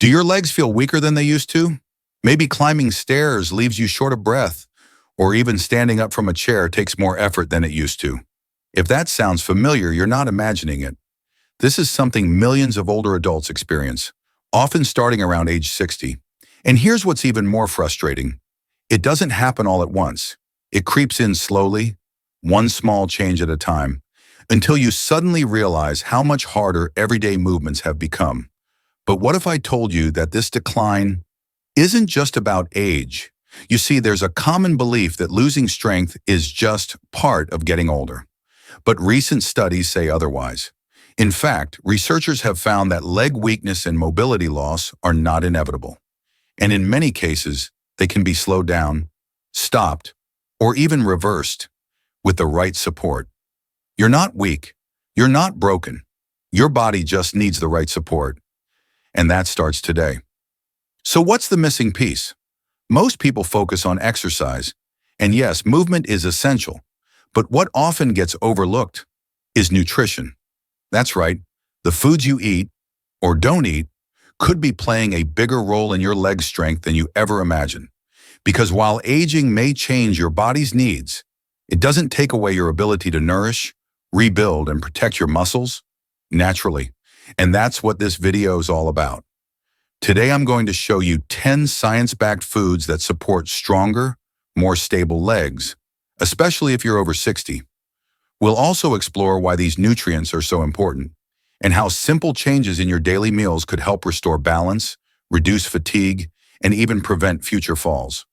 Do your legs feel weaker than they used to? Maybe climbing stairs leaves you short of breath, or even standing up from a chair takes more effort than it used to. If that sounds familiar, you're not imagining it. This is something millions of older adults experience, often starting around age 60. And here's what's even more frustrating. It doesn't happen all at once. It creeps in slowly, one small change at a time, until you suddenly realize how much harder everyday movements have become. But what if I told you that this decline isn't just about age? You see, there's a common belief that losing strength is just part of getting older. But recent studies say otherwise. In fact, researchers have found that leg weakness and mobility loss are not inevitable. And in many cases, they can be slowed down, stopped, or even reversed with the right support. You're not weak. You're not broken. Your body just needs the right support. And that starts today. So what's the missing piece? Most people focus on exercise. And yes, movement is essential. But what often gets overlooked is nutrition. That's right. The foods you eat or don't eat could be playing a bigger role in your leg strength than you ever imagined. Because while aging may change your body's needs, it doesn't take away your ability to nourish, rebuild, and protect your muscles naturally. And that's what this video is all about. Today, I'm going to show you 10 science-backed foods that support stronger, more stable legs, especially if you're over 60. We'll also explore why these nutrients are so important and how simple changes in your daily meals could help restore balance, reduce fatigue, and even prevent future falls.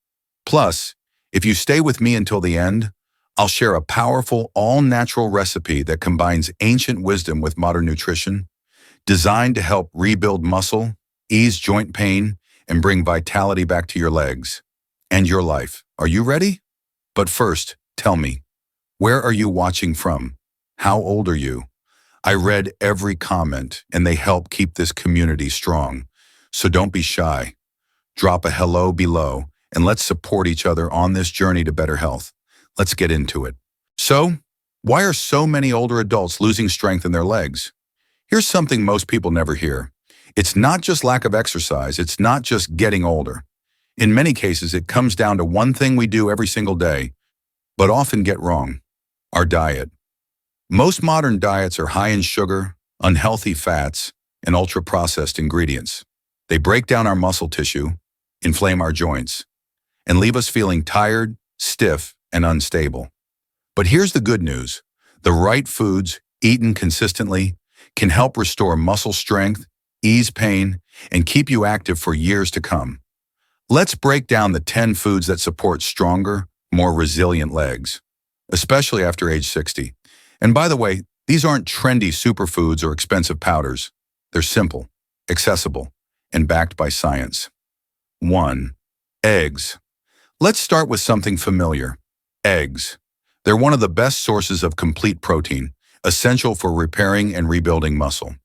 Plus, if you stay with me until the end, I'll share a powerful, all-natural recipe that combines ancient wisdom with modern nutrition, designed to help rebuild muscle, ease joint pain, and bring vitality back to your legs and your life. Are you ready? But first, tell me, where are you watching from? How old are you? I read every comment, and they help keep this community strong. So don't be shy. Drop a hello below, and let's support each other on this journey to better health. Let's get into it. So, why are so many older adults losing strength in their legs? Here's something most people never hear. It's not just lack of exercise. It's not just getting older. In many cases, it comes down to one thing we do every single day, but often get wrong: our diet. Most modern diets are high in sugar, unhealthy fats, and ultra-processed ingredients. They break down our muscle tissue, inflame our joints, and leave us feeling tired, stiff, and unstable. But here's the good news. The right foods, eaten consistently, can help restore muscle strength, ease pain, and keep you active for years to come. Let's break down the 10 foods that support stronger, more resilient legs, especially after age 60. And by the way, these aren't trendy superfoods or expensive powders. They're simple, accessible, and backed by science. 1. Eggs. Let's start with something familiar. Eggs. They're one of the best sources of complete protein, essential for repairing and rebuilding muscle.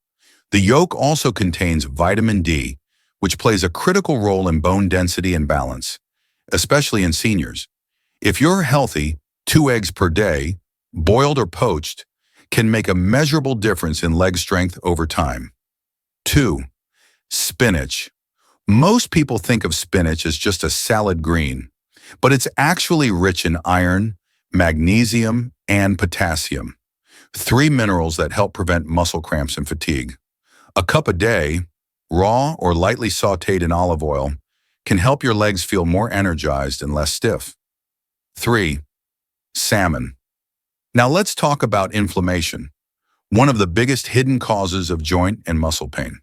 The yolk also contains vitamin D, which plays a critical role in bone density and balance, especially in seniors. If you're healthy, 2 eggs per day, boiled or poached, can make a measurable difference in leg strength over time. 2. Spinach. Most people think of spinach as just a salad green, but it's actually rich in iron, magnesium, and potassium, 3 minerals that help prevent muscle cramps and fatigue. A cup a day, raw or lightly sautéed in olive oil, can help your legs feel more energized and less stiff. 3. Salmon. Now let's talk about inflammation, one of the biggest hidden causes of joint and muscle pain.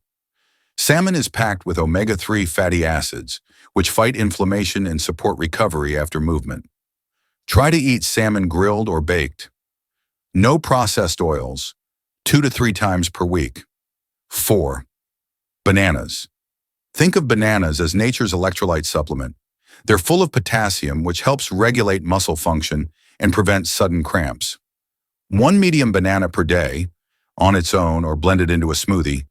Salmon is packed with omega-3 fatty acids, which fight inflammation and support recovery after movement. Try to eat salmon grilled or baked. No processed oils, 2 to 3 times per week. 4. Bananas. Think of bananas as nature's electrolyte supplement. They're full of potassium, which helps regulate muscle function and prevent sudden cramps. 1 medium banana per day, on its own or blended into a smoothie,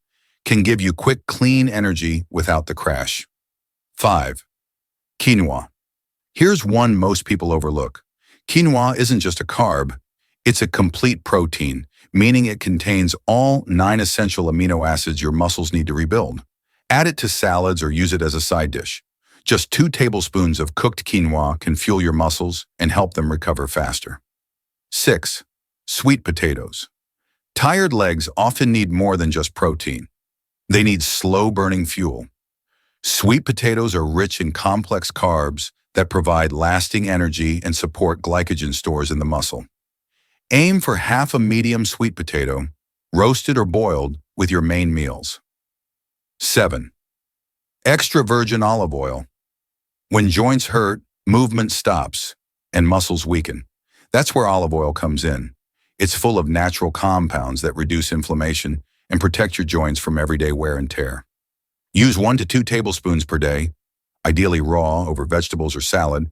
can give you quick, clean energy without the crash. 5. Quinoa. Here's one most people overlook. Quinoa isn't just a carb, it's a complete protein, meaning it contains all 9 essential amino acids your muscles need to rebuild. Add it to salads or use it as a side dish. Just 2 tablespoons of cooked quinoa can fuel your muscles and help them recover faster. 6. Sweet potatoes. Tired legs often need more than just protein. They need slow-burning fuel. Sweet potatoes are rich in complex carbs that provide lasting energy and support glycogen stores in the muscle. Aim for half a medium sweet potato, roasted or boiled, with your main meals. 7. Extra virgin olive oil. When joints hurt, movement stops, and muscles weaken. That's where olive oil comes in. It's full of natural compounds that reduce inflammation and protect your joints from everyday wear and tear. Use 1 to 2 tablespoons per day, ideally raw over vegetables or salad,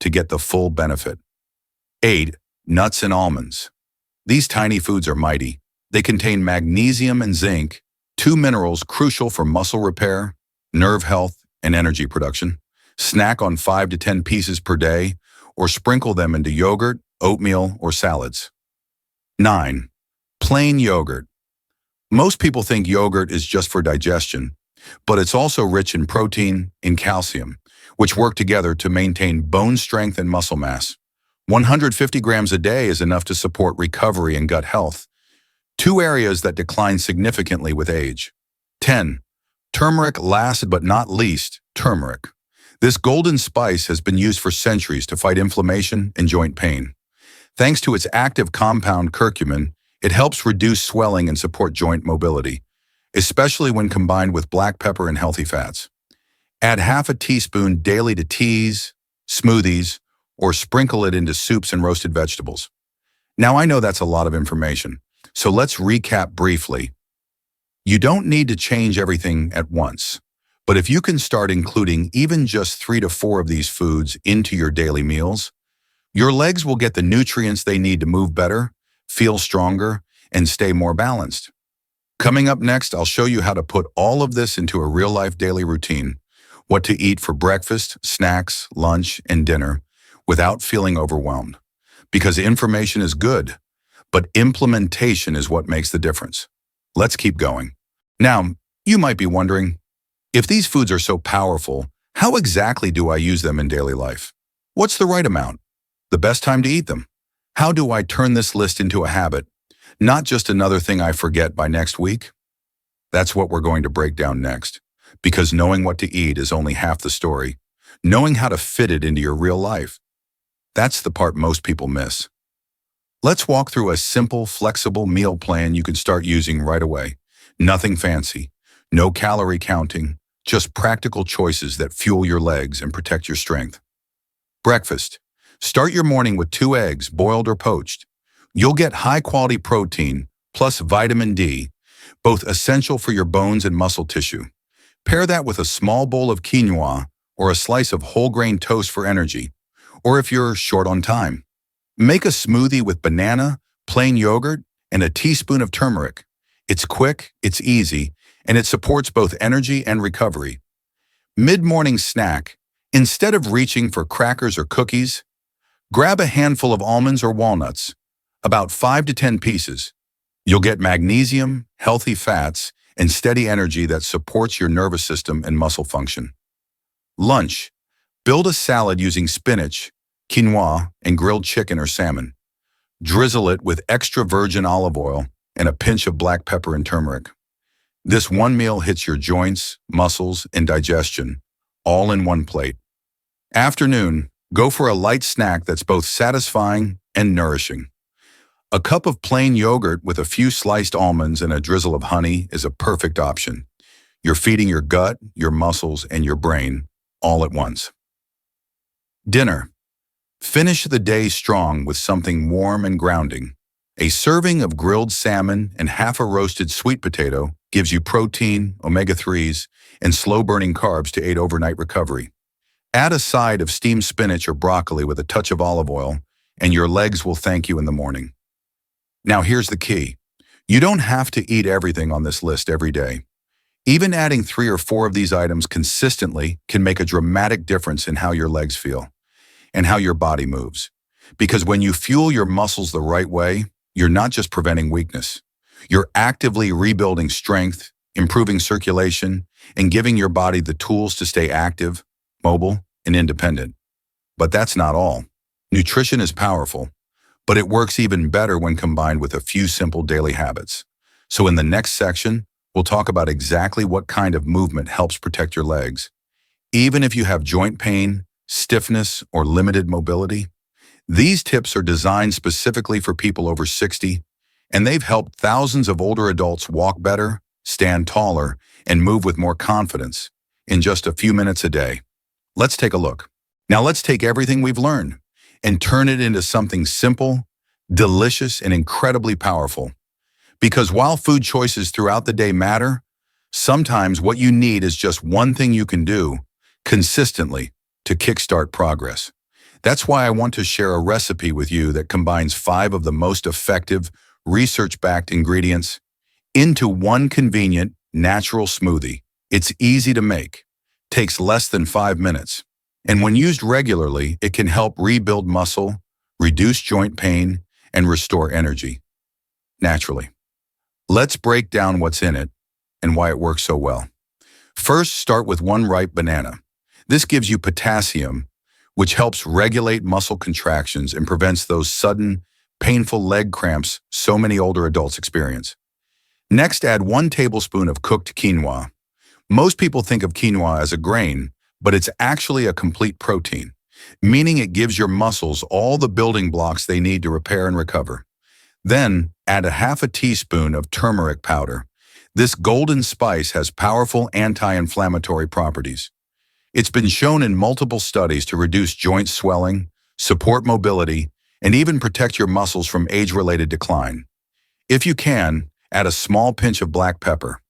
to get the full benefit. 8. Nuts and almonds. These tiny foods are mighty. They contain magnesium and zinc, 2 minerals crucial for muscle repair, nerve health, and energy production. Snack on 5 to 10 pieces per day, or sprinkle them into yogurt, oatmeal, or salads. 9. Plain yogurt. Most people think yogurt is just for digestion, but it's also rich in protein and calcium, which work together to maintain bone strength and muscle mass. 150 grams a day is enough to support recovery and gut health, 2 areas that decline significantly with age. 10. Turmeric. Last but not least, turmeric. This golden spice has been used for centuries to fight inflammation and joint pain. Thanks to its active compound curcumin, it helps reduce swelling and support joint mobility, especially when combined with black pepper and healthy fats. Add half a teaspoon daily to teas, smoothies, or sprinkle it into soups and roasted vegetables. Now I know that's a lot of information, so let's recap briefly. You don't need to change everything at once, but if you can start including even just 3 to 4 of these foods into your daily meals, your legs will get the nutrients they need to move better, feel stronger, and stay more balanced. Coming up next, I'll show you how to put all of this into a real-life daily routine, what to eat for breakfast, snacks, lunch, and dinner without feeling overwhelmed. Because information is good, but implementation is what makes the difference. Let's keep going. Now, you might be wondering, if these foods are so powerful, how exactly do I use them in daily life? What's the right amount? The best time to eat them? How do I turn this list into a habit, not just another thing I forget by next week? That's what we're going to break down next, because knowing what to eat is only half the story. Knowing how to fit it into your real life, that's the part most people miss. Let's walk through a simple, flexible meal plan you can start using right away. Nothing fancy, no calorie counting, just practical choices that fuel your legs and protect your strength. Breakfast. Start your morning with 2 eggs, boiled or poached. You'll get high-quality protein plus vitamin D, both essential for your bones and muscle tissue. Pair that with a small bowl of quinoa or a slice of whole grain toast for energy, or if you're short on time. Make a smoothie with banana, plain yogurt, and a teaspoon of turmeric. It's quick, it's easy, and it supports both energy and recovery. Mid-morning snack. Instead of reaching for crackers or cookies, grab a handful of almonds or walnuts, about 5 to 10 pieces. You'll get magnesium, healthy fats, and steady energy that supports your nervous system and muscle function. Lunch. Build a salad using spinach, quinoa, and grilled chicken or salmon. Drizzle it with extra virgin olive oil and a pinch of black pepper and turmeric. This one meal hits your joints, muscles, and digestion, all in one plate. Afternoon. Go for a light snack that's both satisfying and nourishing. A cup of plain yogurt with a few sliced almonds and a drizzle of honey is a perfect option. You're feeding your gut, your muscles, and your brain all at once. Dinner. Finish the day strong with something warm and grounding. A serving of grilled salmon and half a roasted sweet potato gives you protein, omega-3s, and slow-burning carbs to aid overnight recovery. Add a side of steamed spinach or broccoli with a touch of olive oil, and your legs will thank you in the morning. Now here's the key. You don't have to eat everything on this list every day. Even adding 3 or 4 of these items consistently can make a dramatic difference in how your legs feel and how your body moves. Because when you fuel your muscles the right way, you're not just preventing weakness. You're actively rebuilding strength, improving circulation, and giving your body the tools to stay active, mobile, and independent. But that's not all. Nutrition is powerful, but it works even better when combined with a few simple daily habits. So in the next section, we'll talk about exactly what kind of movement helps protect your legs. Even if you have joint pain, stiffness, or limited mobility, these tips are designed specifically for people over 60, and they've helped thousands of older adults walk better, stand taller, and move with more confidence in just a few minutes a day. Let's take a look. Now let's take everything we've learned and turn it into something simple, delicious, and incredibly powerful. Because while food choices throughout the day matter, sometimes what you need is just one thing you can do consistently to kickstart progress. That's why I want to share a recipe with you that combines 5 of the most effective, research-backed ingredients into one convenient, natural smoothie. It's easy to make, takes less than 5 minutes, and when used regularly, it can help rebuild muscle, reduce joint pain, and restore energy naturally. Let's break down what's in it and why it works so well. First, start with 1 ripe banana. This gives you potassium, which helps regulate muscle contractions and prevents those sudden, painful leg cramps so many older adults experience. Next, add 1 tablespoon of cooked quinoa. Most people think of quinoa as a grain, but it's actually a complete protein, meaning it gives your muscles all the building blocks they need to repair and recover. Then, add a half a teaspoon of turmeric powder. This golden spice has powerful anti-inflammatory properties. It's been shown in multiple studies to reduce joint swelling, support mobility, and even protect your muscles from age-related decline. If you can, add a small pinch of black pepper.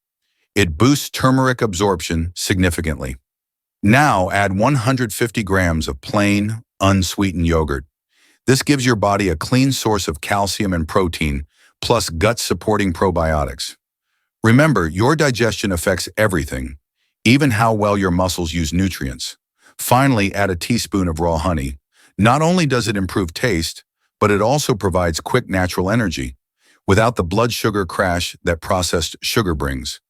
It boosts turmeric absorption significantly. Now add 150 grams of plain, unsweetened yogurt. This gives your body a clean source of calcium and protein, plus gut-supporting probiotics. Remember, your digestion affects everything, even how well your muscles use nutrients. Finally, add a teaspoon of raw honey. Not only does it improve taste, but it also provides quick natural energy, without the blood sugar crash that processed sugar brings.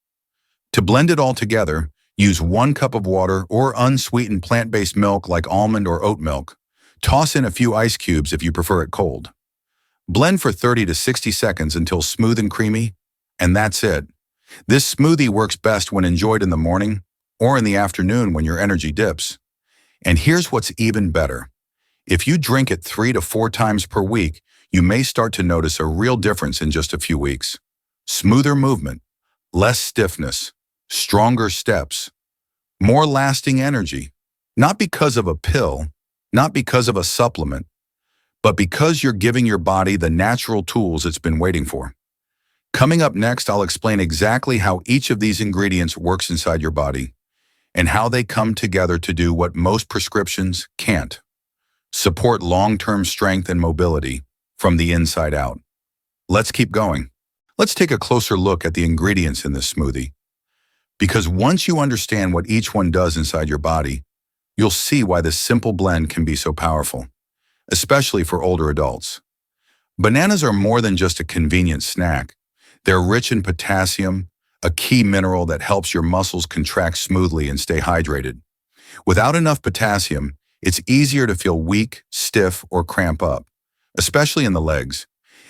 To blend it all together, use 1 cup of water or unsweetened plant-based milk like almond or oat milk. Toss in a few ice cubes if you prefer it cold. Blend for 30 to 60 seconds until smooth and creamy, and that's it. This smoothie works best when enjoyed in the morning or in the afternoon when your energy dips. And here's what's even better. If you drink it 3 to 4 times per week, you may start to notice a real difference in just a few weeks. Smoother movement, less stiffness, stronger steps, more lasting energy. Not because of a pill, not because of a supplement, but because you're giving your body the natural tools it's been waiting for. Coming up next, I'll explain exactly how each of these ingredients works inside your body and how they come together to do what most prescriptions can't: support long-term strength and mobility from the inside out. Let's keep going. Let's take a closer look at the ingredients in this smoothie. Because once you understand what each one does inside your body, you'll see why this simple blend can be so powerful, especially for older adults. Bananas are more than just a convenient snack. They're rich in potassium, a key mineral that helps your muscles contract smoothly and stay hydrated. Without enough potassium, it's easier to feel weak, stiff, or cramp up, especially in the legs.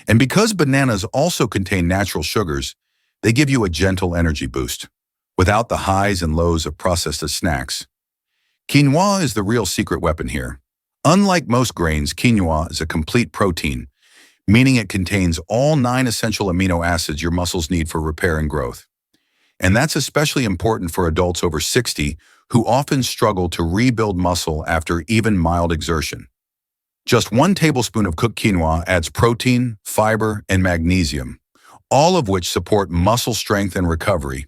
And because bananas also contain natural sugars, they give you a gentle energy boost, without the highs and lows of processed snacks. Quinoa is the real secret weapon here. Unlike most grains, quinoa is a complete protein, meaning it contains all 9 essential amino acids your muscles need for repair and growth. And that's especially important for adults over 60 who often struggle to rebuild muscle after even mild exertion. Just 1 tablespoon of cooked quinoa adds protein, fiber, and magnesium, all of which support muscle strength and recovery.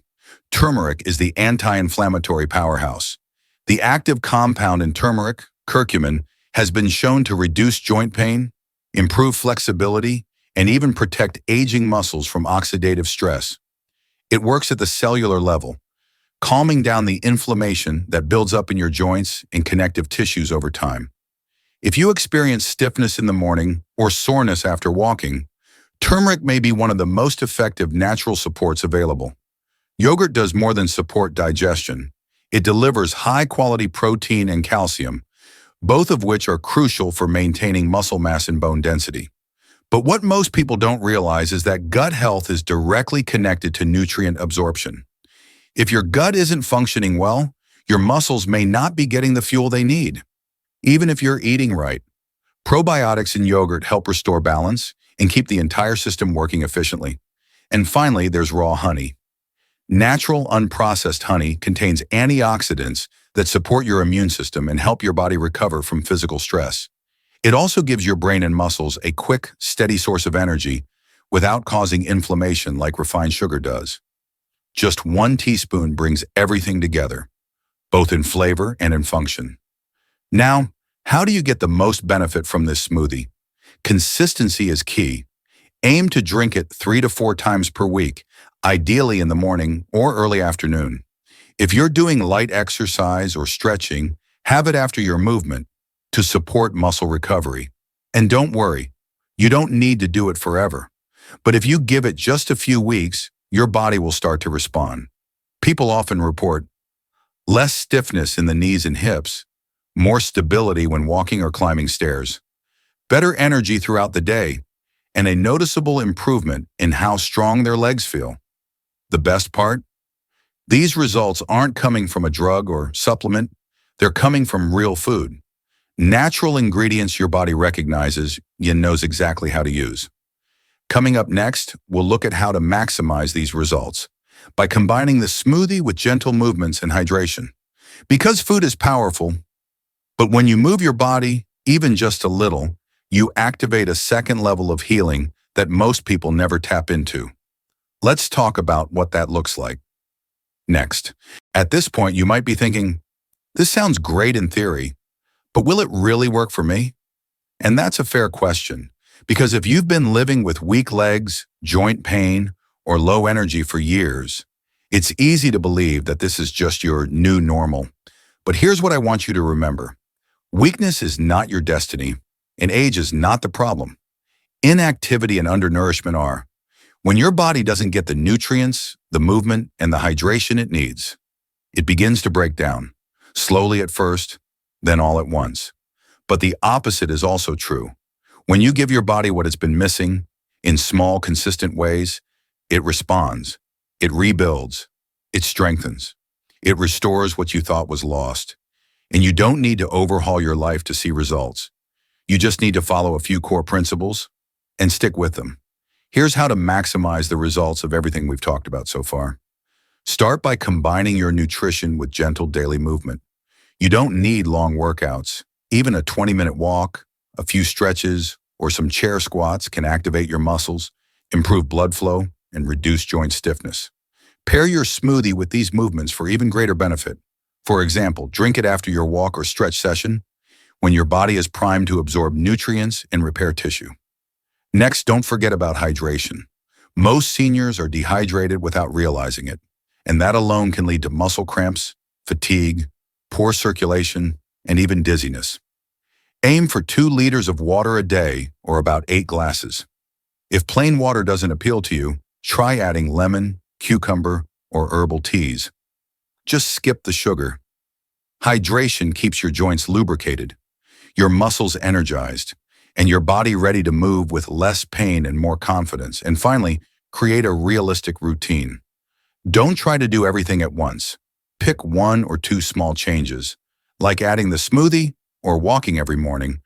Turmeric is the anti-inflammatory powerhouse. The active compound in turmeric, curcumin, has been shown to reduce joint pain, improve flexibility, and even protect aging muscles from oxidative stress. It works at the cellular level, calming down the inflammation that builds up in your joints and connective tissues over time. If you experience stiffness in the morning or soreness after walking, turmeric may be one of the most effective natural supports available. Yogurt does more than support digestion. It delivers high-quality protein and calcium, both of which are crucial for maintaining muscle mass and bone density. But what most people don't realize is that gut health is directly connected to nutrient absorption. If your gut isn't functioning well, your muscles may not be getting the fuel they need, even if you're eating right. Probiotics in yogurt help restore balance and keep the entire system working efficiently. And finally, there's raw honey. Natural, unprocessed honey contains antioxidants that support your immune system and help your body recover from physical stress. It also gives your brain and muscles a quick, steady source of energy without causing inflammation like refined sugar does. Just 1 teaspoon brings everything together, both in flavor and in function. Now, how do you get the most benefit from this smoothie? Consistency is key. Aim to drink it 3 to 4 times per week, ideally in the morning or early afternoon. If you're doing light exercise or stretching, have it after your movement to support muscle recovery. And don't worry, you don't need to do it forever. But if you give it just a few weeks, your body will start to respond. People often report less stiffness in the knees and hips, more stability when walking or climbing stairs, better energy throughout the day, and a noticeable improvement in how strong their legs feel. The best part? These results aren't coming from a drug or supplement, they're coming from real food. Natural ingredients your body recognizes and knows exactly how to use. Coming up next, we'll look at how to maximize these results by combining the smoothie with gentle movements and hydration. Because food is powerful, but when you move your body, even just a little, you activate a second level of healing that most people never tap into. Let's talk about what that looks like. Next, at this point, you might be thinking, this sounds great in theory, but will it really work for me? And that's a fair question, because if you've been living with weak legs, joint pain, or low energy for years, it's easy to believe that this is just your new normal. But here's what I want you to remember. Weakness is not your destiny, and age is not the problem. Inactivity and undernourishment are. When your body doesn't get the nutrients, the movement, and the hydration it needs, it begins to break down, slowly at first, then all at once. But the opposite is also true. When you give your body what it's been missing, in small, consistent ways, it responds, it rebuilds, it strengthens, it restores what you thought was lost. And you don't need to overhaul your life to see results. You just need to follow a few core principles and stick with them. Here's how to maximize the results of everything we've talked about so far. Start by combining your nutrition with gentle daily movement. You don't need long workouts. Even a 20-minute walk, a few stretches, or some chair squats can activate your muscles, improve blood flow, and reduce joint stiffness. Pair your smoothie with these movements for even greater benefit. For example, drink it after your walk or stretch session, when your body is primed to absorb nutrients and repair tissue. Next, don't forget about hydration. Most seniors are dehydrated without realizing it, and that alone can lead to muscle cramps, fatigue, poor circulation, and even dizziness. Aim for 2 liters of water a day, or about 8 glasses. If plain water doesn't appeal to you, try adding lemon, cucumber, or herbal teas. Just skip the sugar. Hydration keeps your joints lubricated, your muscles energized, and your body ready to move with less pain and more confidence. And finally, create a realistic routine. Don't try to do everything at once. Pick 1 or 2 small changes, like adding the smoothie or walking every morning,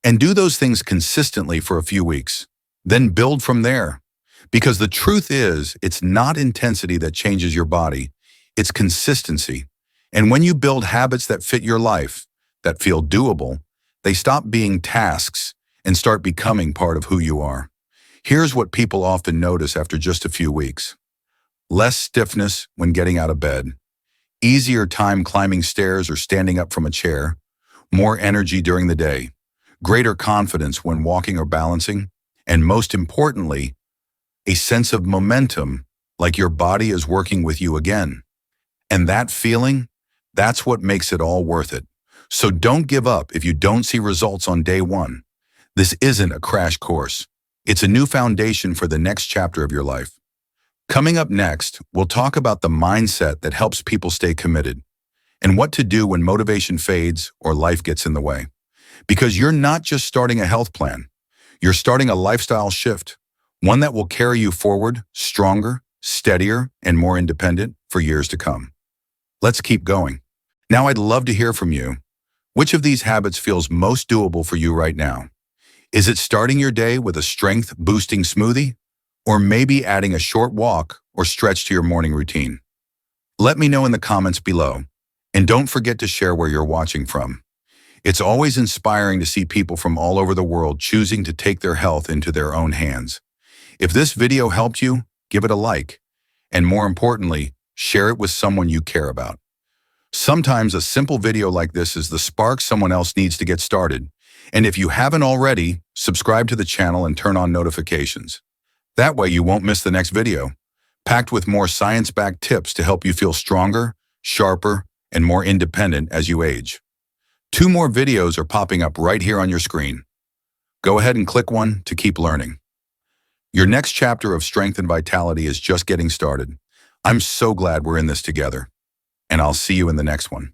and do those things consistently for a few weeks. Then build from there. Because the truth is, it's not intensity that changes your body, it's consistency. And when you build habits that fit your life, that feel doable, they stop being tasks and start becoming part of who you are. Here's what people often notice after just a few weeks. Less stiffness when getting out of bed, easier time climbing stairs or standing up from a chair, more energy during the day, greater confidence when walking or balancing, and most importantly, a sense of momentum, like your body is working with you again. And that feeling, that's what makes it all worth it. So don't give up if you don't see results on day 1. This isn't a crash course. It's a new foundation for the next chapter of your life. Coming up next, we'll talk about the mindset that helps people stay committed and what to do when motivation fades or life gets in the way. Because you're not just starting a health plan, you're starting a lifestyle shift, one that will carry you forward, stronger, steadier, and more independent for years to come. Let's keep going. Now I'd love to hear from you. Which of these habits feels most doable for you right now? Is it starting your day with a strength-boosting smoothie? Or maybe adding a short walk or stretch to your morning routine? Let me know in the comments below. And don't forget to share where you're watching from. It's always inspiring to see people from all over the world choosing to take their health into their own hands. If this video helped you, give it a like. And more importantly, share it with someone you care about. Sometimes a simple video like this is the spark someone else needs to get started. And if you haven't already, subscribe to the channel and turn on notifications. That way you won't miss the next video, packed with more science-backed tips to help you feel stronger, sharper, and more independent as you age. 2 more videos are popping up right here on your screen. Go ahead and click one to keep learning. Your next chapter of strength and vitality is just getting started. I'm so glad we're in this together, and I'll see you in the next one.